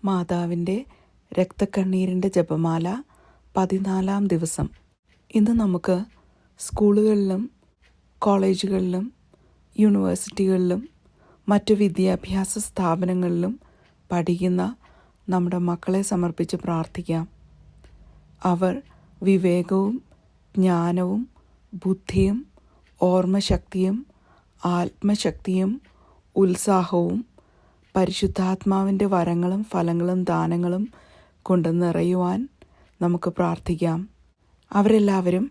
മാതാവിൻ്റെ രക്തക്കണ്ണീരിൻ്റെ ജപമാല 14-ാം ദിവസം. ഇന്ന് നമുക്ക് സ്കൂളുകളിലും കോളേജുകളിലും യൂണിവേഴ്സിറ്റികളിലും മറ്റു വിദ്യാഭ്യാസ സ്ഥാപനങ്ങളിലും പഠിക്കുന്ന നമ്മുടെ മക്കളെ സമർപ്പിച്ച് പ്രാർത്ഥിക്കാം. അവർ വിവേകവും ജ്ഞാനവും ബുദ്ധിയും ഓർമ്മശക്തിയും ആത്മശക്തിയും ഉത്സാഹവും പരിശുദ്ധാത്മാവിൻ്റെ വരങ്ങളും ഫലങ്ങളും ദാനങ്ങളും കൊണ്ട് നിറയുവാൻ നമുക്ക് പ്രാർത്ഥിക്കാം. അവരെല്ലാവരും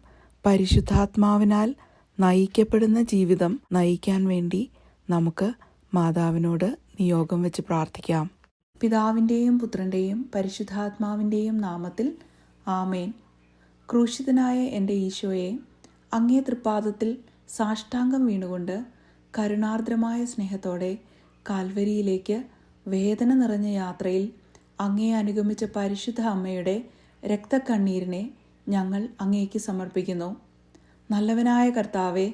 പരിശുദ്ധാത്മാവിനാൽ നയിക്കപ്പെടുന്ന ജീവിതം നയിക്കാൻ വേണ്ടി നമുക്ക് മാതാവിനോട് നിയോഗം വെച്ച് പ്രാർത്ഥിക്കാം. പിതാവിൻ്റെയും പുത്രൻ്റെയും പരിശുദ്ധാത്മാവിൻ്റെയും നാമത്തിൽ ആമേൻ. ക്രൂശിതനായ എൻ്റെ ഈശോയെ, അങ്ങേ തൃപ്പാദത്തിൽ സാഷ്ടാംഗം വീണുകൊണ്ട് കരുണാർദ്രമായ സ്നേഹത്തോടെ കാൽവരിയിലേക്ക് വേദന നിറഞ്ഞ യാത്രയിൽ അങ്ങേ അനുഗമിച്ച പരിശുദ്ധ അമ്മയുടെ രക്തക്കണ്ണീരിനെ ഞങ്ങൾ അങ്ങേക്ക് സമർപ്പിക്കുന്നു. നല്ലവനായ കർത്താവെ,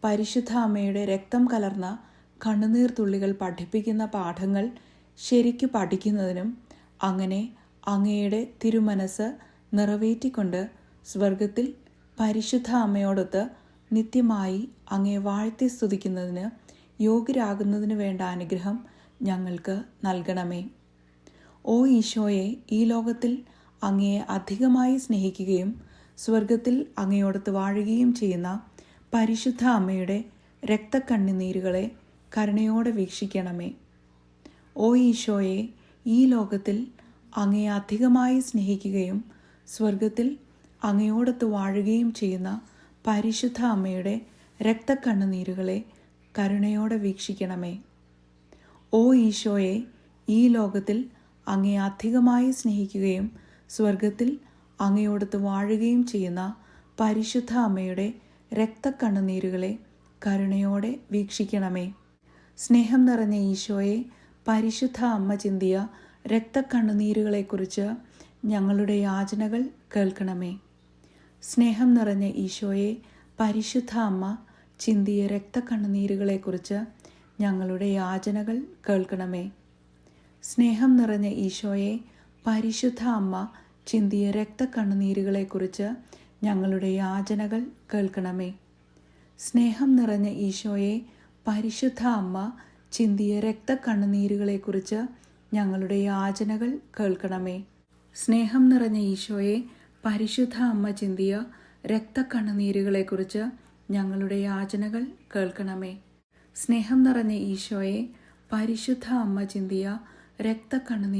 പരിശുദ്ധ അമ്മയുടെ രക്തം കലർന്ന കണ്ണുനീർ തുള്ളികൾ പഠിപ്പിക്കുന്ന പാഠങ്ങൾ ശരിക്കു പഠിക്കുന്നതിനും അങ്ങനെ അങ്ങയുടെ തിരുമനസ് നിറവേറ്റിക്കൊണ്ട് സ്വർഗത്തിൽ പരിശുദ്ധ അമ്മയോടൊത്ത് നിത്യമായി അങ്ങേ വാഴ്ത്തി സ്തുതിക്കുന്നതിന് യോഗ്യരാകുന്നതിന് വേണ്ട അനുഗ്രഹം ഞങ്ങൾക്ക് നൽകണമേ. ഓ ഈശോയെ, ഈ ലോകത്തിൽ അങ്ങയെ അധികമായി സ്നേഹിക്കുകയും സ്വർഗത്തിൽ അങ്ങയോടൊത്ത് വാഴുകയും ചെയ്യുന്ന പരിശുദ്ധ അമ്മയുടെ രക്തക്കണ്ണുനീരുകളെ കരുണയോടെ വീക്ഷിക്കണമേ. ഓ ഈശോയെ, ഈ ലോകത്തിൽ അങ്ങയെ അധികമായി സ്നേഹിക്കുകയും സ്വർഗത്തിൽ അങ്ങയോടൊത്ത് വാഴുകയും ചെയ്യുന്ന പരിശുദ്ധ അമ്മയുടെ രക്തക്കണ്ണുനീരുകളെ കരുണയോടെ വീക്ഷിക്കണമേ. ഓ ഈശോയെ, ഈ ലോകത്തിൽ അങ്ങയെ അധികമായി സ്നേഹിക്കുകയും സ്വർഗത്തിൽ അങ്ങയോടൊത്ത് വാഴുകയും ചെയ്യുന്ന പരിശുദ്ധ അമ്മയുടെ രക്തക്കണ്ണുനീരുകളെ കരുണയോടെ വീക്ഷിക്കണമേ. സ്നേഹം നിറഞ്ഞ ഈശോയെ, പരിശുദ്ധ അമ്മ ചിന്തിയ രക്തക്കണ്ണുനീരുകളെക്കുറിച്ച് ഞങ്ങളുടെ യാചനകൾ കേൾക്കണമേ. സ്നേഹം നിറഞ്ഞ ഈശോയെ, പരിശുദ്ധ അമ്മ ചിന്തിയ രക്തക്കണ്ണുനീരുകളെക്കുറിച്ച് ഞങ്ങളുടെ യാചനകൾ കേൾക്കണമേ. സ്നേഹം നിറഞ്ഞ ഈശോയെ, പരിശുദ്ധ അമ്മ ചിന്തിയ രക്തക്കണ്ണുനീരുകളെക്കുറിച്ച് ഞങ്ങളുടെ യാചനകൾ കേൾക്കണമേ. സ്നേഹം നിറഞ്ഞ ഈശോയെ, പരിശുദ്ധ അമ്മ ചിന്തിയ രക്തക്കണ്ണുനീരുകളെക്കുറിച്ച് ഞങ്ങളുടെ യാചനകൾ കേൾക്കണമേ. സ്നേഹം നിറഞ്ഞ ഈശോയെ, പരിശുദ്ധ അമ്മ ചിന്തിയ രക്തക്കണ്ണുനീരുകളെക്കുറിച്ച് ഞങ്ങളുടെ യാചനകൾ കേൾക്കണമേ. സ്നേഹം നിറഞ്ഞ ഈശോയെ, പരിശുദ്ധ അമ്മ ചിന്തിയ രക്തക്കണ്ണുനീരുകൾ